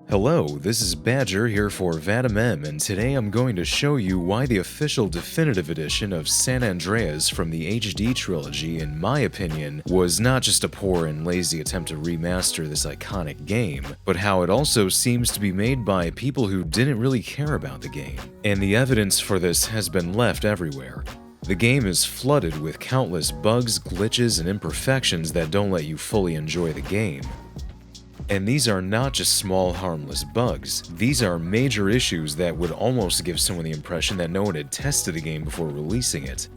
Hello, this is Badger here for Vadim, and today I'm going to show you why the official definitive edition of San Andreas from the HD Trilogy, in my opinion, was not just a poor and lazy attempt to remaster this iconic game, but how it also seems to be made by people who didn't really care about the game. And the evidence for this has been left everywhere. The game is flooded with countless bugs, glitches, and imperfections that don't let you fully enjoy the game. And these are not just small, harmless bugs. These are major issues that would almost give someone the impression that no one had tested the game before releasing it.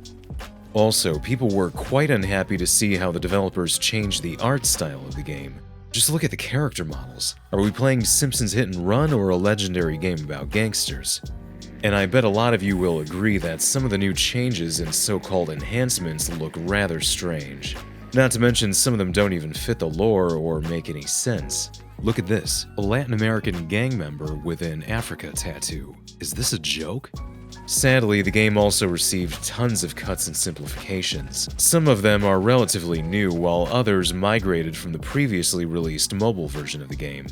Also, people were quite unhappy to see how the developers changed the art style of the game. Just look at the character models. Are we playing Simpsons Hit and Run or a legendary game about gangsters? And I bet a lot of you will agree that some of the new changes and so-called enhancements look rather strange. Not to mention, some of them don't even fit the lore or make any sense. Look at this, a Latin American gang member with an Africa tattoo. Is this a joke? Sadly, the game also received tons of cuts and simplifications. Some of them are relatively new, while others migrated from the previously released mobile version of the game.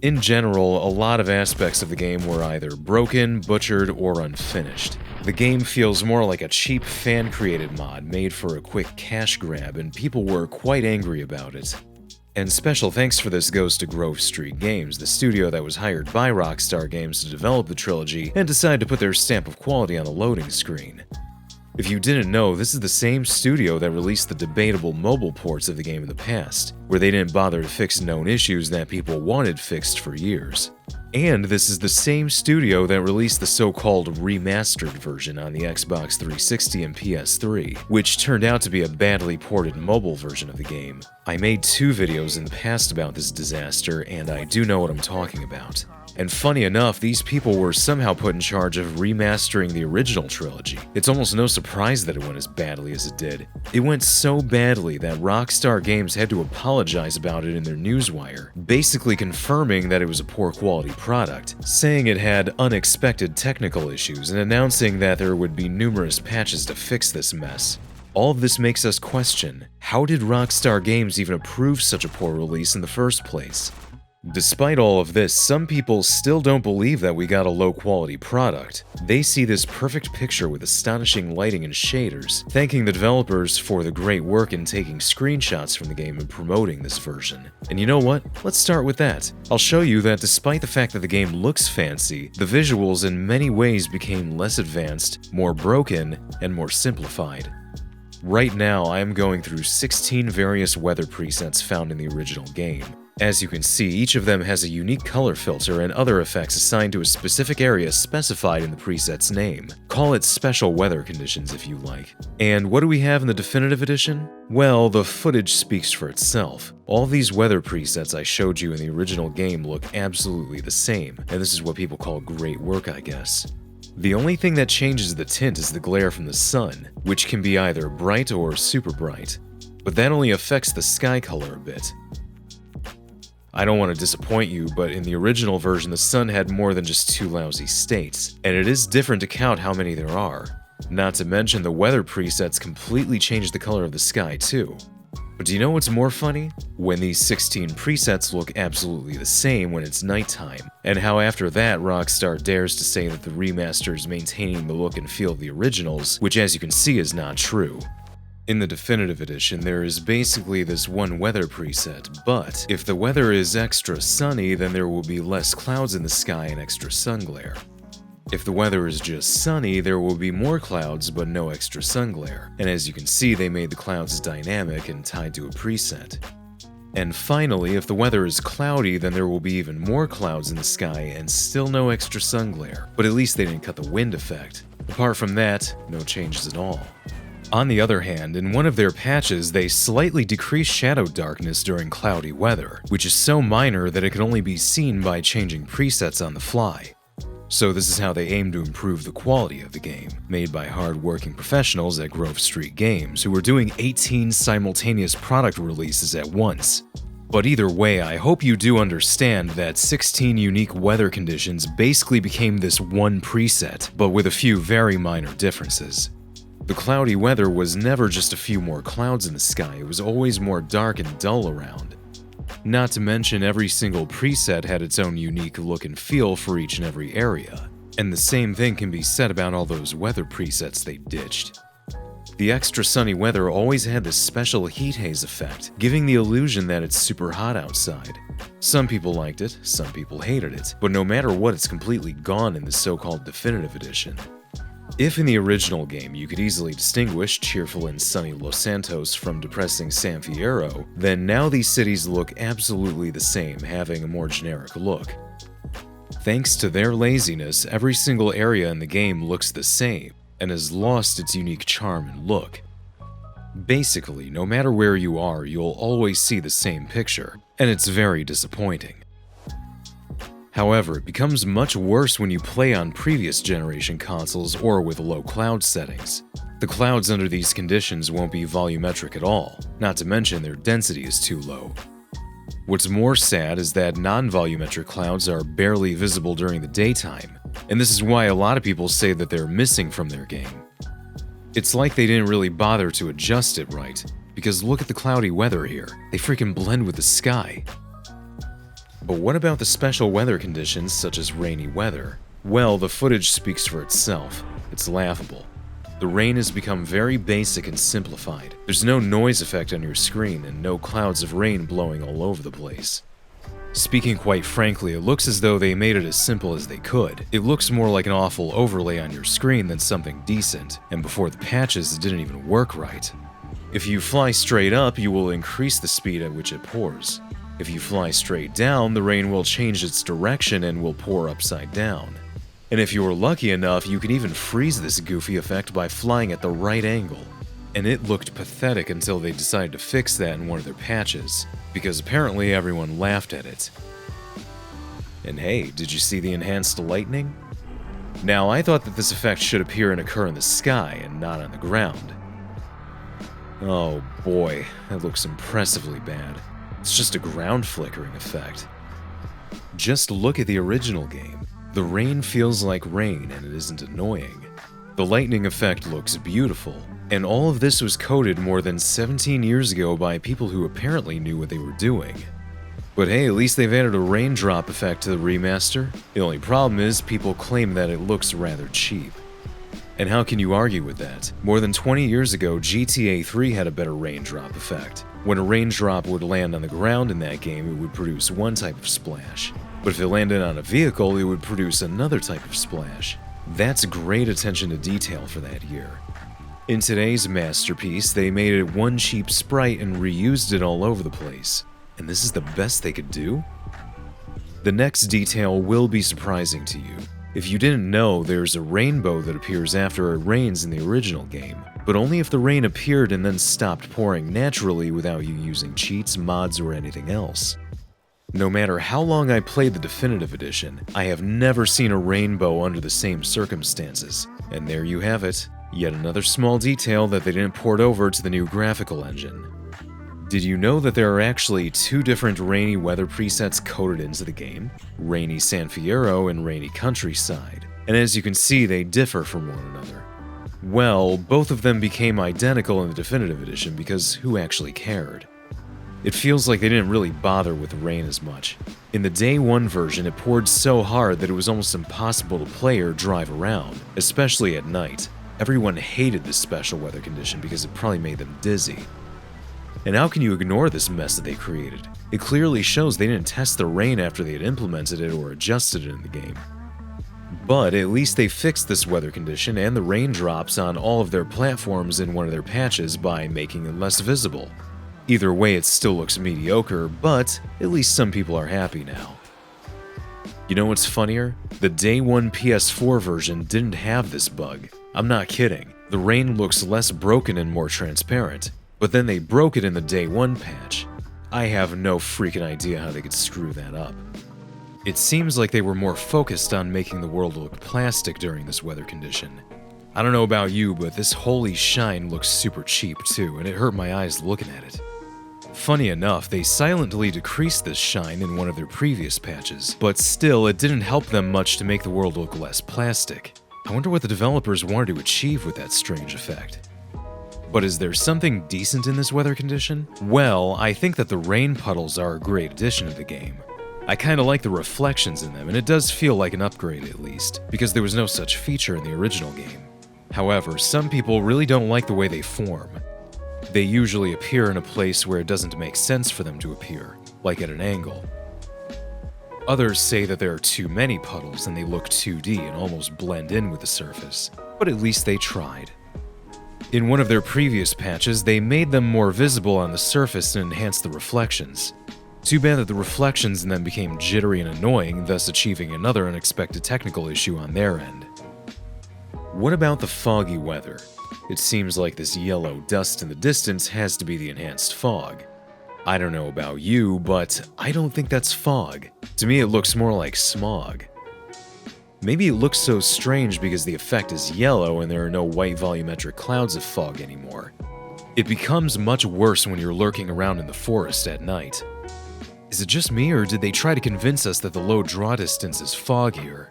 In general, a lot of aspects of the game were either broken, butchered, or unfinished. The game feels more like a cheap fan-created mod made for a quick cash grab, and people were quite angry about it. And special thanks for this goes to Grove Street Games, the studio that was hired by Rockstar Games to develop the trilogy and decided to put their stamp of quality on the loading screen. If you didn't know, this is the same studio that released the debatable mobile ports of the game in the past, where they didn't bother to fix known issues that people wanted fixed for years. And this is the same studio that released the so-called remastered version on the Xbox 360 and PS3, which turned out to be a badly ported mobile version of the game. I made 2 videos in the past about this disaster, and I do know what I'm talking about. And funny enough, these people were somehow put in charge of remastering the original trilogy. It's almost no surprise that it went as badly as it did. It went so badly that Rockstar Games had to apologize about it in their newswire, basically confirming that it was a poor quality product, saying it had unexpected technical issues, and announcing that there would be numerous patches to fix this mess. All of this makes us question, how did Rockstar Games even approve such a poor release in the first place? Despite all of this, some people still don't believe that we got a low-quality product. They see this perfect picture with astonishing lighting and shaders, thanking the developers for the great work in taking screenshots from the game and promoting this version. And you know what? Let's start with that. I'll show you that despite the fact that the game looks fancy, the visuals in many ways became less advanced, more broken, and more simplified. Right now, I am going through 16 various weather presets found in the original game. As you can see, each of them has a unique color filter and other effects assigned to a specific area specified in the preset's name. Call it special weather conditions if you like. And what do we have in the definitive edition? Well, the footage speaks for itself. All these weather presets I showed you in the original game look absolutely the same, and this is what people call great work, I guess. The only thing that changes the tint is the glare from the sun, which can be either bright or super bright. But that only affects the sky color a bit. I don't want to disappoint you, but in the original version the sun had more than just 2 lousy states, and it is different to count how many there are. Not to mention the weather presets completely change the color of the sky too. But do you know what's more funny? When these 16 presets look absolutely the same when it's nighttime, and how after that Rockstar dares to say that the remaster is maintaining the look and feel of the originals, which as you can see is not true. In the definitive edition, there is basically this one weather preset, but if the weather is extra sunny, then there will be less clouds in the sky and extra sun glare. If the weather is just sunny, there will be more clouds but no extra sun glare, and as you can see, they made the clouds dynamic and tied to a preset. And finally, if the weather is cloudy, then there will be even more clouds in the sky and still no extra sun glare, but at least they didn't cut the wind effect. Apart from that, no changes at all. On the other hand, in one of their patches, they slightly decreased shadow darkness during cloudy weather, which is so minor that it can only be seen by changing presets on the fly. So this is how they aim to improve the quality of the game, made by hard-working professionals at Grove Street Games who were doing 18 simultaneous product releases at once. But either way, I hope you do understand that 16 unique weather conditions basically became this one preset, but with a few very minor differences. The cloudy weather was never just a few more clouds in the sky, it was always more dark and dull around. Not to mention every single preset had its own unique look and feel for each and every area. And the same thing can be said about all those weather presets they ditched. The extra sunny weather always had this special heat haze effect, giving the illusion that it's super hot outside. Some people liked it, some people hated it, but no matter what, it's completely gone in the so-called Definitive Edition. If in the original game you could easily distinguish cheerful and sunny Los Santos from depressing San Fierro, then now these cities look absolutely the same, having a more generic look. Thanks to their laziness, every single area in the game looks the same, and has lost its unique charm and look. Basically, no matter where you are, you'll always see the same picture, and it's very disappointing. However, it becomes much worse when you play on previous generation consoles or with low cloud settings. The clouds under these conditions won't be volumetric at all, not to mention their density is too low. What's more sad is that non-volumetric clouds are barely visible during the daytime, and this is why a lot of people say that they're missing from their game. It's like they didn't really bother to adjust it right, because look at the cloudy weather here, they freaking blend with the sky. But what about the special weather conditions such as rainy weather? Well, the footage speaks for itself. It's laughable. The rain has become very basic and simplified. There's no noise effect on your screen and no clouds of rain blowing all over the place. Speaking quite frankly, it looks as though they made it as simple as they could. It looks more like an awful overlay on your screen than something decent, and before the patches it didn't even work right. If you fly straight up, you will increase the speed at which it pours. If you fly straight down, the rain will change its direction and will pour upside down. And if you were lucky enough, you can even freeze this goofy effect by flying at the right angle. And it looked pathetic until they decided to fix that in one of their patches, because apparently everyone laughed at it. And hey, did you see the enhanced lightning? Now, I thought that this effect should appear and occur in the sky and not on the ground. Oh boy, that looks impressively bad. It's just a ground flickering effect. Just look at the original game. The rain feels like rain and it isn't annoying. The lightning effect looks beautiful, and all of this was coded more than 17 years ago by people who apparently knew what they were doing. But hey, at least they've added a raindrop effect to the remaster. The only problem is people claim that it looks rather cheap. And how can you argue with that? More than 20 years ago, GTA 3 had a better raindrop effect. When a raindrop would land on the ground in that game, it would produce one type of splash. But if it landed on a vehicle, it would produce another type of splash. That's great attention to detail for that year. In today's masterpiece, they made it one cheap sprite and reused it all over the place. And this is the best they could do? The next detail will be surprising to you. If you didn't know, there's a rainbow that appears after it rains in the original game, but only if the rain appeared and then stopped pouring naturally without you using cheats, mods, or anything else. No matter how long I played the Definitive Edition, I have never seen a rainbow under the same circumstances. And there you have it, yet another small detail that they didn't port over to the new graphical engine. Did you know that there are actually two different rainy weather presets coded into the game? Rainy San Fierro and Rainy Countryside. And as you can see, they differ from one another. Well, both of them became identical in the Definitive Edition because who actually cared? It feels like they didn't really bother with the rain as much. In the Day 1 version, it poured so hard that it was almost impossible to play or drive around, especially at night. Everyone hated this special weather condition because it probably made them dizzy. And how can you ignore this mess that they created? It clearly shows they didn't test the rain after they had implemented it or adjusted it in the game. But at least they fixed this weather condition and the raindrops on all of their platforms in one of their patches by making it less visible. Either way, it still looks mediocre, but at least some people are happy now. You know what's funnier? The Day 1 PS4 version didn't have this bug. I'm not kidding. The rain looks less broken and more transparent. But then they broke it in the Day 1 patch. I have no freaking idea how they could screw that up. It seems like they were more focused on making the world look plastic during this weather condition. I don't know about you, but this holy shine looks super cheap too, and it hurt my eyes looking at it. Funny enough, they silently decreased this shine in one of their previous patches, but still it didn't help them much to make the world look less plastic. I wonder what the developers wanted to achieve with that strange effect. But is there something decent in this weather condition? Well, I think that the rain puddles are a great addition to the game. I kinda like the reflections in them, and it does feel like an upgrade at least, because there was no such feature in the original game. However, some people really don't like the way they form. They usually appear in a place where it doesn't make sense for them to appear, like at an angle. Others say that there are too many puddles and they look 2D and almost blend in with the surface, but at least they tried. In one of their previous patches, they made them more visible on the surface and enhanced the reflections. Too bad that the reflections in them became jittery and annoying, thus achieving another unexpected technical issue on their end. What about the foggy weather? It seems like this yellow dust in the distance has to be the enhanced fog. I don't know about you, but I don't think that's fog. To me, it looks more like smog. Maybe it looks so strange because the effect is yellow and there are no white volumetric clouds of fog anymore. It becomes much worse when you're lurking around in the forest at night. Is it just me, or did they try to convince us that the low draw distance is foggier?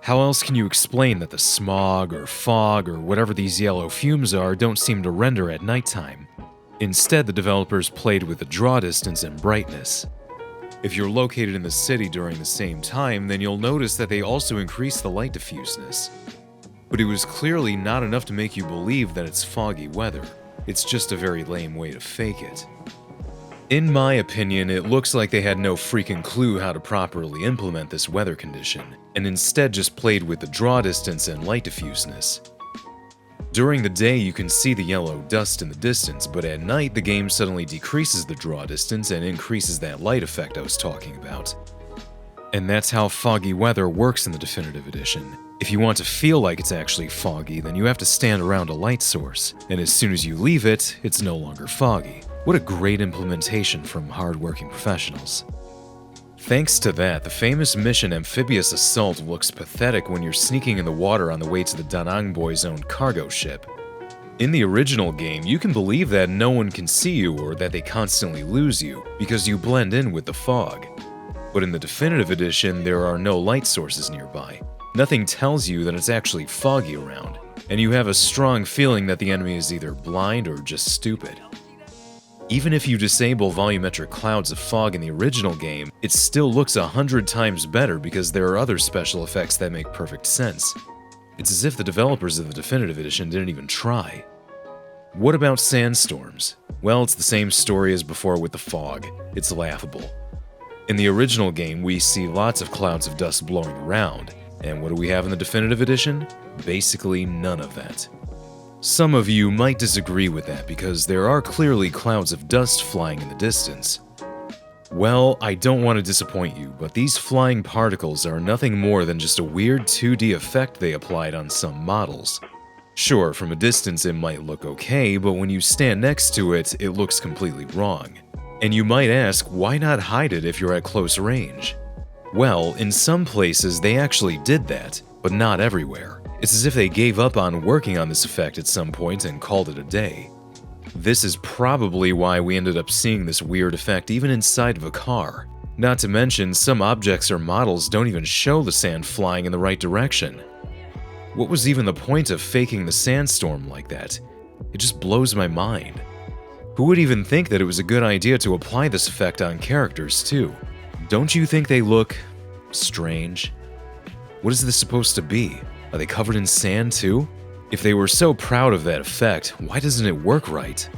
How else can you explain that the smog or fog or whatever these yellow fumes are don't seem to render at nighttime? Instead, the developers played with the draw distance and brightness. If you're located in the city during the same time, then you'll notice that they also increase the light diffuseness. But it was clearly not enough to make you believe that it's foggy weather. It's just a very lame way to fake it. In my opinion, it looks like they had no freaking clue how to properly implement this weather condition, and instead just played with the draw distance and light diffuseness. During the day, you can see the yellow dust in the distance, but at night, the game suddenly decreases the draw distance and increases that light effect I was talking about. And that's how foggy weather works in the Definitive Edition. If you want to feel like it's actually foggy, then you have to stand around a light source, and as soon as you leave it, it's no longer foggy. What a great implementation from hard-working professionals. Thanks to that, the famous mission Amphibious Assault looks pathetic when you're sneaking in the water on the way to the Da Nang Boy's own cargo ship. In the original game, you can believe that no one can see you or that they constantly lose you, because you blend in with the fog. But in the Definitive Edition, there are no light sources nearby. Nothing tells you that it's actually foggy around, and you have a strong feeling that the enemy is either blind or just stupid. Even if you disable volumetric clouds of fog in the original game, it still looks 100 times better because there are other special effects that make perfect sense. It's as if the developers of the Definitive Edition didn't even try. What about sandstorms? Well, it's the same story as before with the fog. It's laughable. In the original game, we see lots of clouds of dust blowing around, and what do we have in the Definitive Edition? Basically none of that. Some of you might disagree with that because there are clearly clouds of dust flying in the distance. Well, I don't want to disappoint you, but these flying particles are nothing more than just a weird 2D effect they applied on some models. Sure, from a distance it might look okay, but when you stand next to it, it looks completely wrong. And you might ask, why not hide it if you're at close range? Well, in some places they actually did that, but not everywhere. It's as if they gave up on working on this effect at some point and called it a day. This is probably why we ended up seeing this weird effect even inside of a car. Not to mention, some objects or models don't even show the sand flying in the right direction. What was even the point of faking the sandstorm like that? It just blows my mind. Who would even think that it was a good idea to apply this effect on characters too? Don't you think they look strange? What is this supposed to be? Are they covered in sand too? If they were so proud of that effect, why doesn't it work right?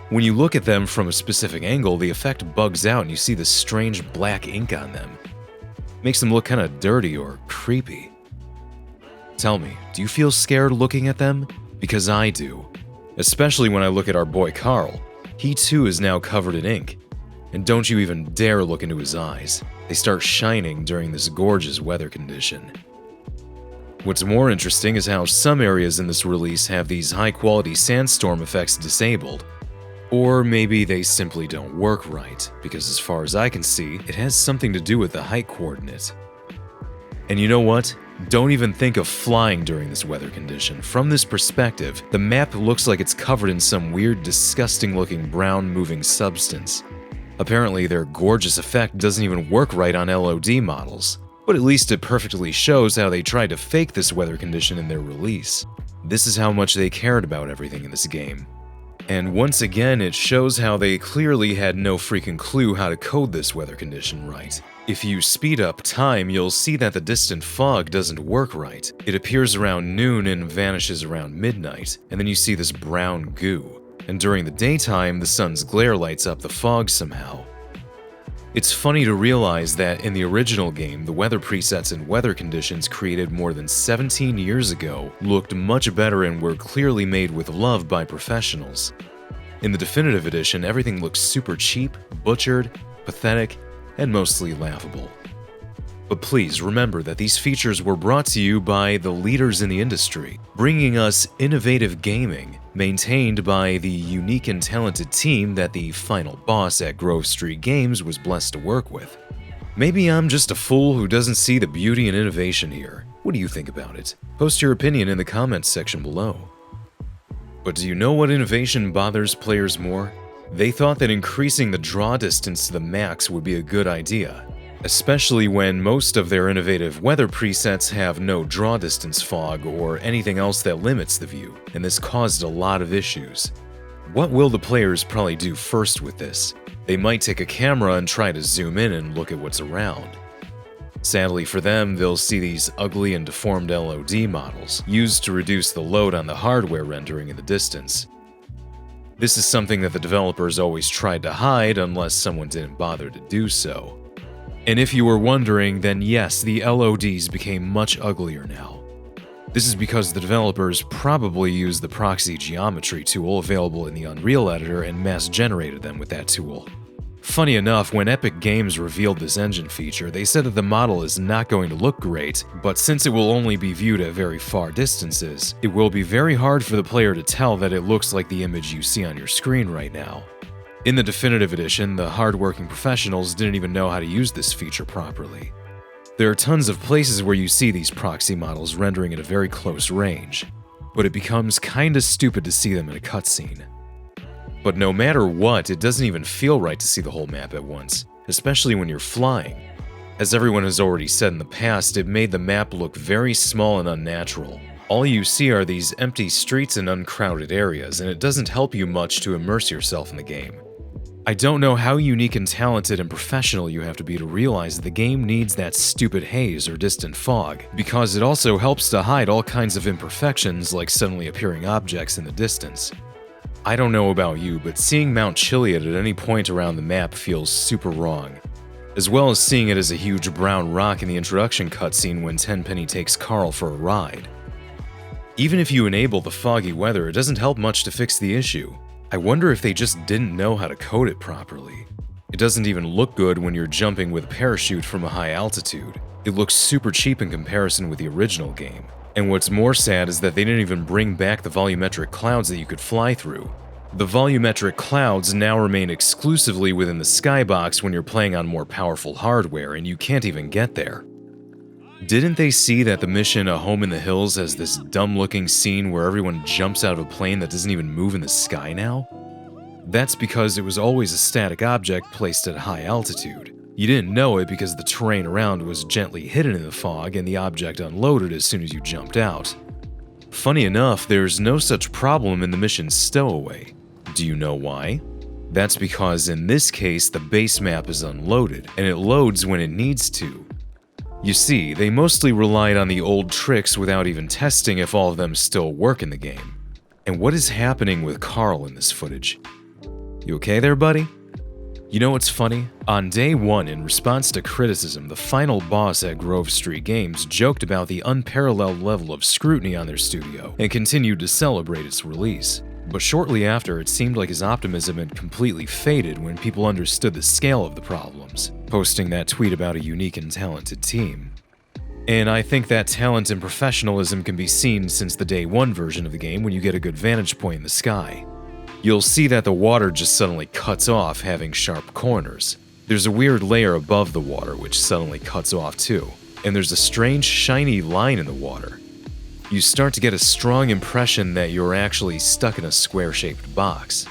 When you look at them from a specific angle, the effect bugs out and you see this strange black ink on them. Makes them look kinda dirty or creepy. Tell me, do you feel scared looking at them? Because I do. Especially when I look at our boy Carl. He too is now covered in ink. And don't you even dare look into his eyes. They start shining during this gorgeous weather condition. What's more interesting is how some areas in this release have these high-quality sandstorm effects disabled. Or maybe they simply don't work right, because as far as I can see, it has something to do with the height coordinate. And you know what? Don't even think of flying during this weather condition. From this perspective, the map looks like it's covered in some weird, disgusting-looking brown moving substance. Apparently, their gorgeous effect doesn't even work right on LOD models. But at least it perfectly shows how they tried to fake this weather condition in their release. This is how much they cared about everything in this game. And once again, it shows how they clearly had no freaking clue how to code this weather condition right. If you speed up time, you'll see that the distant fog doesn't work right. It appears around noon and vanishes around midnight, and then you see this brown goo. And during the daytime, the sun's glare lights up the fog somehow. It's funny to realize that in the original game, the weather presets and weather conditions created more than 17 years ago looked much better and were clearly made with love by professionals. In the definitive edition, everything looks super cheap, butchered, pathetic, and mostly laughable. But please remember that these features were brought to you by the leaders in the industry, bringing us innovative gaming, maintained by the unique and talented team that the final boss at Grove Street Games was blessed to work with. Maybe I'm just a fool who doesn't see the beauty and innovation here. What do you think about it? Post your opinion in the comments section below. But do you know what innovation bothers players more? They thought that increasing the draw distance to the max would be a good idea, especially when most of their innovative weather presets have no draw distance fog or anything else that limits the view, and this caused a lot of issues. What will the players probably do first with this? They might take a camera and try to zoom in and look at what's around. Sadly for them, they'll see these ugly and deformed LOD models, used to reduce the load on the hardware rendering in the distance. This is something that the developers always tried to hide unless someone didn't bother to do so. And if you were wondering, then yes, the LODs became much uglier now. This is because the developers probably used the proxy geometry tool available in the Unreal editor and mass-generated them with that tool. Funny enough, when Epic Games revealed this engine feature, they said that the model is not going to look great, but since it will only be viewed at very far distances, it will be very hard for the player to tell that it looks like the image you see on your screen right now. In the definitive edition, the hard-working professionals didn't even know how to use this feature properly. There are tons of places where you see these proxy models rendering at a very close range, but it becomes kinda stupid to see them in a cutscene. But no matter what, it doesn't even feel right to see the whole map at once, especially when you're flying. As everyone has already said in the past, it made the map look very small and unnatural. All you see are these empty streets and uncrowded areas, and it doesn't help you much to immerse yourself in the game. I don't know how unique and talented and professional you have to be to realize that the game needs that stupid haze or distant fog, because it also helps to hide all kinds of imperfections like suddenly appearing objects in the distance. I don't know about you, but seeing Mount Chiliad at any point around the map feels super wrong, as well as seeing it as a huge brown rock in the introduction cutscene when Tenpenny takes Carl for a ride. Even if you enable the foggy weather, it doesn't help much to fix the issue. I wonder if they just didn't know how to code it properly. It doesn't even look good when you're jumping with a parachute from a high altitude. It looks super cheap in comparison with the original game. And what's more sad is that they didn't even bring back the volumetric clouds that you could fly through. The volumetric clouds now remain exclusively within the skybox when you're playing on more powerful hardware, and you can't even get there. Didn't they see that the mission A Home in the Hills has this dumb-looking scene where everyone jumps out of a plane that doesn't even move in the sky now? That's because it was always a static object placed at high altitude. You didn't know it because the terrain around was gently hidden in the fog and the object unloaded as soon as you jumped out. Funny enough, there's no such problem in the mission's stowaway. Do you know why? That's because in this case, the base map is unloaded, and it loads when it needs to. You see, they mostly relied on the old tricks without even testing if all of them still work in the game. And what is happening with Carl in this footage? You okay there, buddy? You know what's funny? On day one, in response to criticism, the final boss at Grove Street Games joked about the unparalleled level of scrutiny on their studio and continued to celebrate its release. But shortly after, it seemed like his optimism had completely faded when people understood the scale of the problems, posting that tweet about a unique and talented team. And I think that talent and professionalism can be seen since the day one version of the game when you get a good vantage point in the sky. You'll see that the water just suddenly cuts off, having sharp corners. There's a weird layer above the water which suddenly cuts off too, and there's a strange shiny line in the water. You start to get a strong impression that you're actually stuck in a square-shaped box.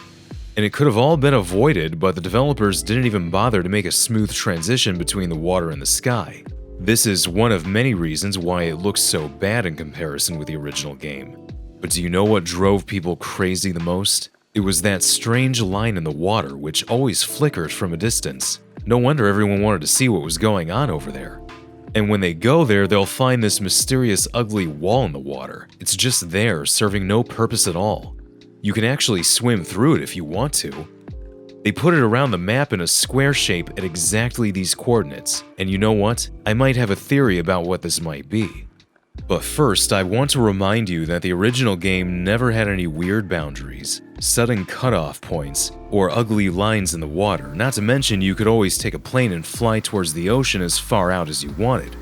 And it could have all been avoided, but the developers didn't even bother to make a smooth transition between the water and the sky. This is one of many reasons why it looks so bad in comparison with the original game. But do you know what drove people crazy the most? It was that strange line in the water which always flickered from a distance. No wonder everyone wanted to see what was going on over there. And when they go there, they'll find this mysterious ugly wall in the water. It's just there, serving no purpose at all. You can actually swim through it if you want to. They put it around the map in a square shape at exactly these coordinates. And you know what? I might have a theory about what this might be. But first, I want to remind you that the original game never had any weird boundaries, sudden cutoff points, or ugly lines in the water, not to mention you could always take a plane and fly towards the ocean as far out as you wanted.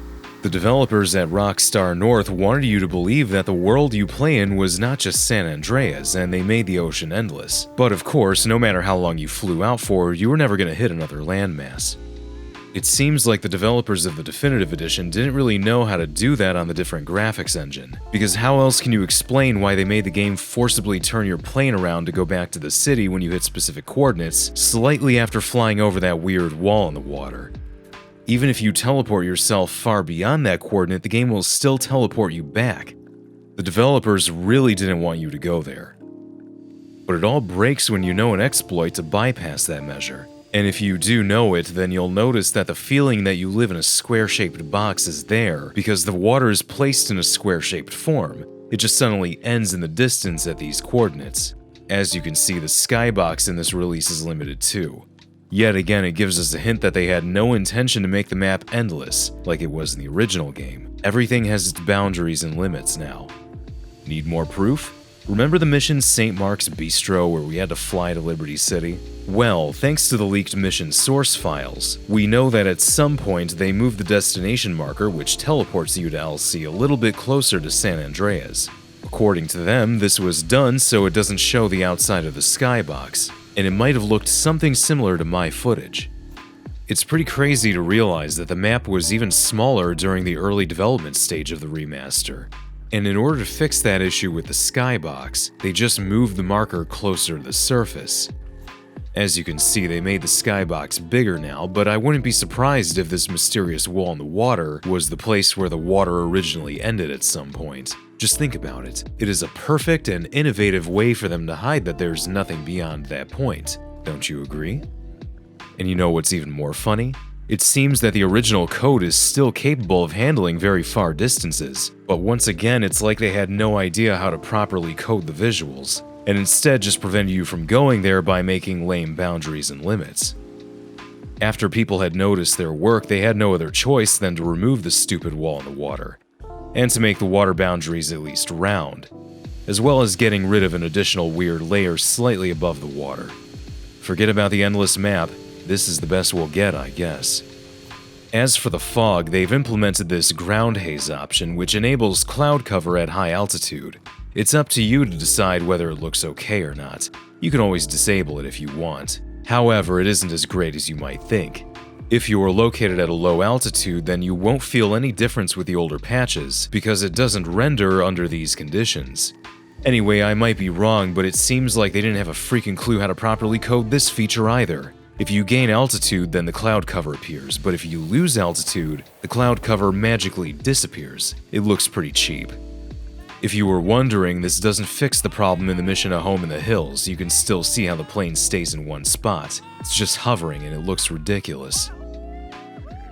The developers at Rockstar North wanted you to believe that the world you play in was not just San Andreas, and they made the ocean endless. But of course, no matter how long you flew out for, you were never going to hit another landmass. It seems like the developers of the Definitive Edition didn't really know how to do that on the different graphics engine, because how else can you explain why they made the game forcibly turn your plane around to go back to the city when you hit specific coordinates, slightly after flying over that weird wall in the water? Even if you teleport yourself far beyond that coordinate, the game will still teleport you back. The developers really didn't want you to go there. But it all breaks when you know an exploit to bypass that measure. And if you do know it, then you'll notice that the feeling that you live in a square-shaped box is there because the water is placed in a square-shaped form. It just suddenly ends in the distance at these coordinates. As you can see, the skybox in this release is limited too. Yet again, it gives us a hint that they had no intention to make the map endless, like it was in the original game. Everything has its boundaries and limits now. Need more proof? Remember the mission St. Mark's Bistro where we had to fly to Liberty City? Well, thanks to the leaked mission source files, we know that at some point they moved the destination marker which teleports you to LC a little bit closer to San Andreas. According to them, this was done so it doesn't show the outside of the skybox, and it might have looked something similar to my footage. It's pretty crazy to realize that the map was even smaller during the early development stage of the remaster. And in order to fix that issue with the skybox, they just moved the marker closer to the surface. As you can see, they made the skybox bigger now, but I wouldn't be surprised if this mysterious wall in the water was the place where the water originally ended at some point. Just think about it. It is a perfect and innovative way for them to hide that there's nothing beyond that point. Don't you agree? And you know what's even more funny? It seems that the original code is still capable of handling very far distances, but once again it's like they had no idea how to properly code the visuals, and instead just prevented you from going there by making lame boundaries and limits. After people had noticed their work, they had no other choice than to remove the stupid wall in the water, and to make the water boundaries at least round, as well as getting rid of an additional weird layer slightly above the water. Forget about the endless map. This is the best we'll get, I guess. As for the fog, they've implemented this ground haze option, which enables cloud cover at high altitude. It's up to you to decide whether it looks okay or not. You can always disable it if you want. However, it isn't as great as you might think. If you are located at a low altitude, then you won't feel any difference with the older patches, because it doesn't render under these conditions. Anyway, I might be wrong, but it seems like they didn't have a freaking clue how to properly code this feature either. If you gain altitude, then the cloud cover appears, but if you lose altitude, the cloud cover magically disappears. It looks pretty cheap. If you were wondering, this doesn't fix the problem in the mission A Home in the Hills. You can still see how the plane stays in one spot. It's just hovering and it looks ridiculous.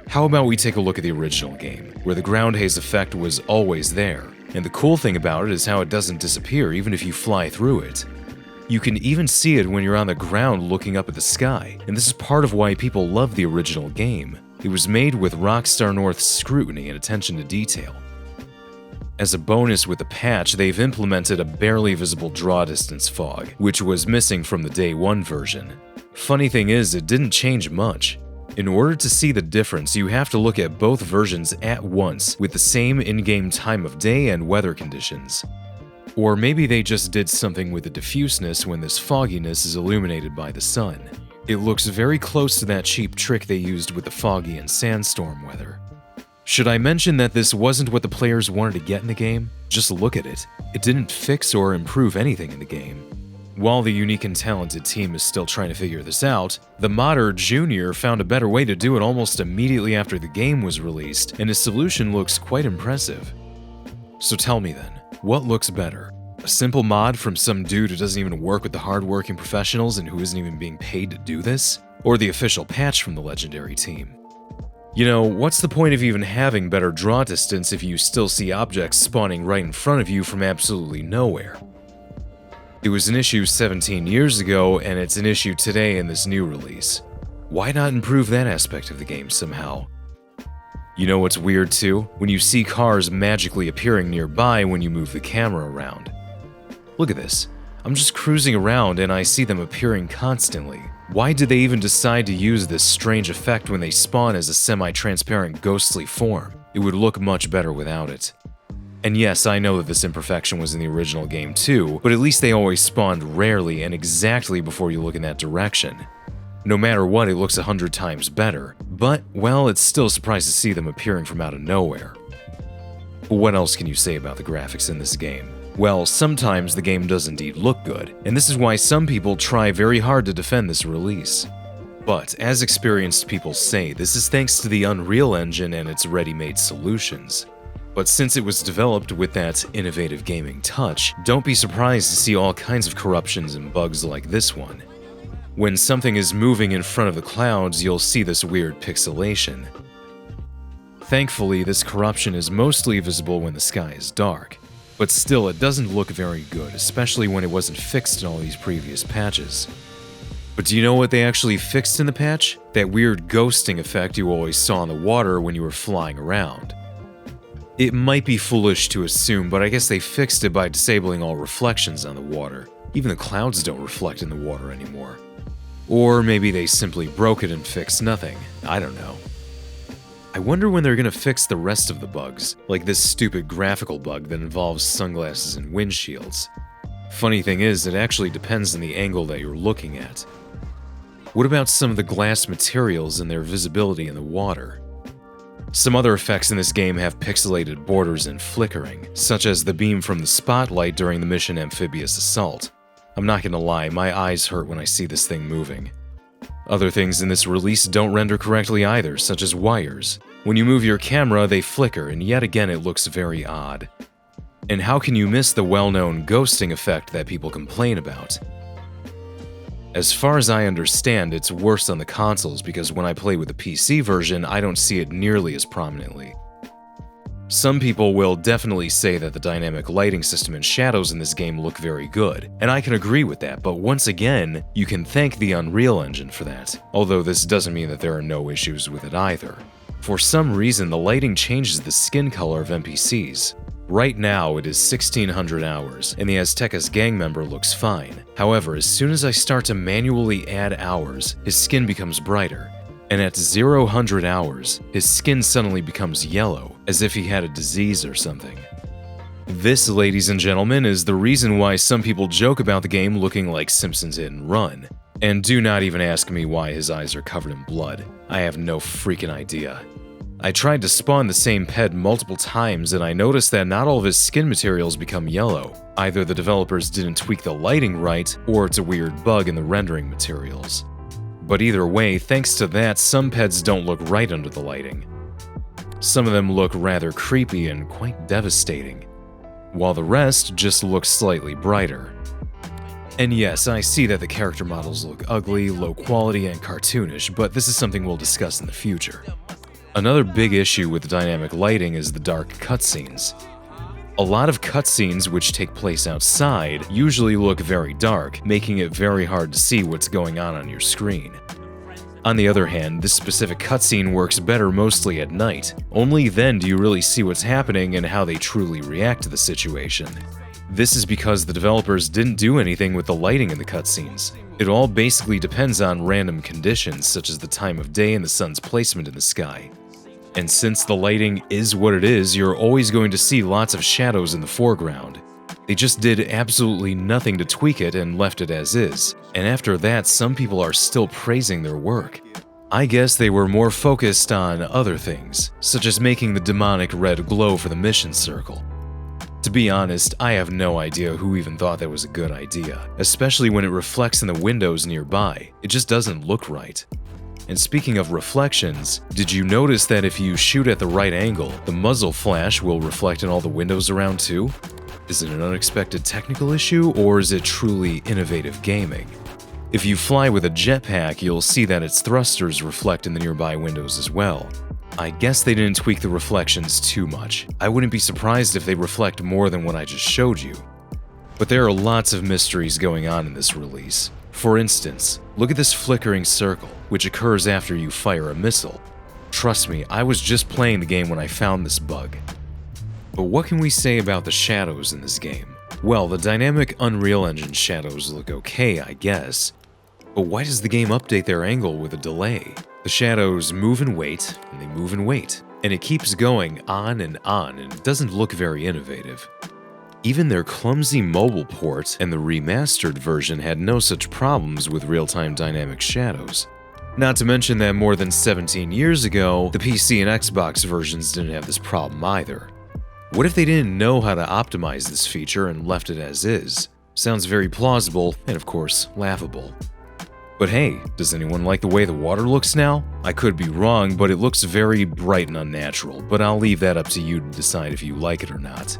How about we take a look at the original game, where the ground haze effect was always there, and the cool thing about it is how it doesn't disappear even if you fly through it. You can even see it when you're on the ground looking up at the sky, and this is part of why people love the original game. It was made with Rockstar North's scrutiny and attention to detail. As a bonus with the patch, they've implemented a barely visible draw distance fog, which was missing from the Day 1 version. Funny thing is, it didn't change much. In order to see the difference, you have to look at both versions at once with the same in-game time of day and weather conditions. Or maybe they just did something with the diffuseness when this fogginess is illuminated by the sun. It looks very close to that cheap trick they used with the foggy and sandstorm weather. Should I mention that this wasn't what the players wanted to get in the game? Just look at it. It didn't fix or improve anything in the game. While the unique and talented team is still trying to figure this out, the modder Junior found a better way to do it almost immediately after the game was released, and his solution looks quite impressive. So tell me then, what looks better? A A simple mod from some dude who doesn't even work with the hard-working professionals and who isn't even being paid to do this? Or the official patch from the Legendary team? You know, what's the point of even having better draw distance if you still see objects spawning right in front of you from absolutely nowhere? It was an issue 17 years ago, and it's an issue today in this new release. Why not improve that aspect of the game somehow? You know what's weird too? When you see cars magically appearing nearby when you move the camera around. Look at this. I'm just cruising around and I see them appearing constantly. Why did they even decide to use this strange effect when they spawn as a semi-transparent ghostly form? It would look much better without it. And yes, I know that this imperfection was in the original game too, but at least they always spawned rarely and exactly before you look in that direction. No matter what, it looks 100 times better, but, well, it's still a surprise to see them appearing from out of nowhere. But what else can you say about the graphics in this game? Well, sometimes the game does indeed look good, and this is why some people try very hard to defend this release. But, as experienced people say, this is thanks to the Unreal Engine and its ready-made solutions. But since it was developed with that innovative gaming touch, don't be surprised to see all kinds of corruptions and bugs like this one. When something is moving in front of the clouds, you'll see this weird pixelation. Thankfully, this corruption is mostly visible when the sky is dark, but still it doesn't look very good, especially when it wasn't fixed in all these previous patches. But do you know what they actually fixed in the patch? That weird ghosting effect you always saw in the water when you were flying around. It might be foolish to assume, but I guess they fixed it by disabling all reflections on the water. Even the clouds don't reflect in the water anymore. Or maybe they simply broke it and fixed nothing. I don't know. I wonder when they're gonna fix the rest of the bugs, like this stupid graphical bug that involves sunglasses and windshields. Funny thing is, it actually depends on the angle that you're looking at. What about some of the glass materials and their visibility in the water? Some other effects in this game have pixelated borders and flickering, such as the beam from the spotlight during the mission Amphibious Assault. I'm not gonna lie, my eyes hurt when I see this thing moving. Other things in this release don't render correctly either, such as wires. When you move your camera, they flicker, and yet again it looks very odd. And how can you miss the well-known ghosting effect that people complain about? As far as I understand, it's worse on the consoles because when I play with the PC version, I don't see it nearly as prominently. Some people will definitely say that the dynamic lighting system and shadows in this game look very good, and I can agree with that, but once again, you can thank the Unreal Engine for that, although this doesn't mean that there are no issues with it either. For some reason, the lighting changes the skin color of NPCs. Right now, it is 1600 hours, and the Aztecas gang member looks fine. However, as soon as I start to manually add hours, his skin becomes brighter. And at 0 hours, his skin suddenly becomes yellow, as if he had a disease or something. This, ladies and gentlemen, is the reason why some people joke about the game looking like Simpsons Hit and Run. And do not even ask me why his eyes are covered in blood. I have no freaking idea. I tried to spawn the same pet multiple times and I noticed that not all of his skin materials become yellow. Either the developers didn't tweak the lighting right, or it's a weird bug in the rendering materials. But either way, thanks to that, some pets don't look right under the lighting. Some of them look rather creepy and quite devastating, while the rest just look slightly brighter. And yes, I see that the character models look ugly, low quality, and cartoonish, but this is something we'll discuss in the future. Another big issue with the dynamic lighting is the dark cutscenes. A lot of cutscenes which take place outside usually look very dark, making it very hard to see what's going on your screen. On the other hand, this specific cutscene works better mostly at night. Only then do you really see what's happening and how they truly react to the situation. This is because the developers didn't do anything with the lighting in the cutscenes. It all basically depends on random conditions such as the time of day and the sun's placement in the sky. And since the lighting is what it is, you're always going to see lots of shadows in the foreground. They just did absolutely nothing to tweak it and left it as is. And after that, some people are still praising their work. I guess they were more focused on other things, such as making the demonic red glow for the mission circle. To be honest, I have no idea who even thought that was a good idea, especially when it reflects in the windows nearby. It just doesn't look right. And speaking of reflections, did you notice that if you shoot at the right angle, the muzzle flash will reflect in all the windows around too? Is it an unexpected technical issue, or is it truly innovative gaming? If you fly with a jetpack, you'll see that its thrusters reflect in the nearby windows as well. I guess they didn't tweak the reflections too much. I wouldn't be surprised if they reflect more than what I just showed you. But there are lots of mysteries going on in this release. For instance, look at this flickering circle, which occurs after you fire a missile. Trust me, I was just playing the game when I found this bug. But what can we say about the shadows in this game? Well, the dynamic Unreal Engine shadows look okay, I guess. But why does the game update their angle with a delay? The shadows move and wait, and they move and wait, and it keeps going on, and it doesn't look very innovative. Even their clumsy mobile port and the remastered version had no such problems with real-time dynamic shadows. Not to mention that more than 17 years ago, the PC and Xbox versions didn't have this problem either. What if they didn't know how to optimize this feature and left it as is? Sounds very plausible, and of course, laughable. But hey, does anyone like the way the water looks now? I could be wrong, but it looks very bright and unnatural, but I'll leave that up to you to decide if you like it or not.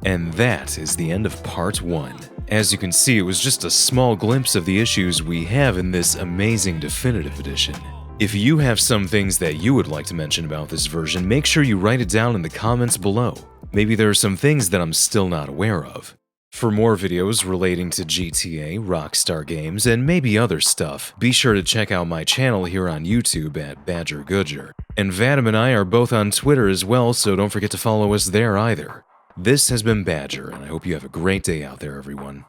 And that is the end of part 1. As you can see, it was just a small glimpse of the issues we have in this amazing definitive edition. If you have some things that you would like to mention about this version, make sure you write it down in the comments below. Maybe there are some things that I'm still not aware of. For more videos relating to GTA, Rockstar Games, and maybe other stuff, be sure to check out my channel here on YouTube at BadgerGoodger. And Vadim and I are both on Twitter as well, so don't forget to follow us there either. This has been Badger, and I hope you have a great day out there, everyone.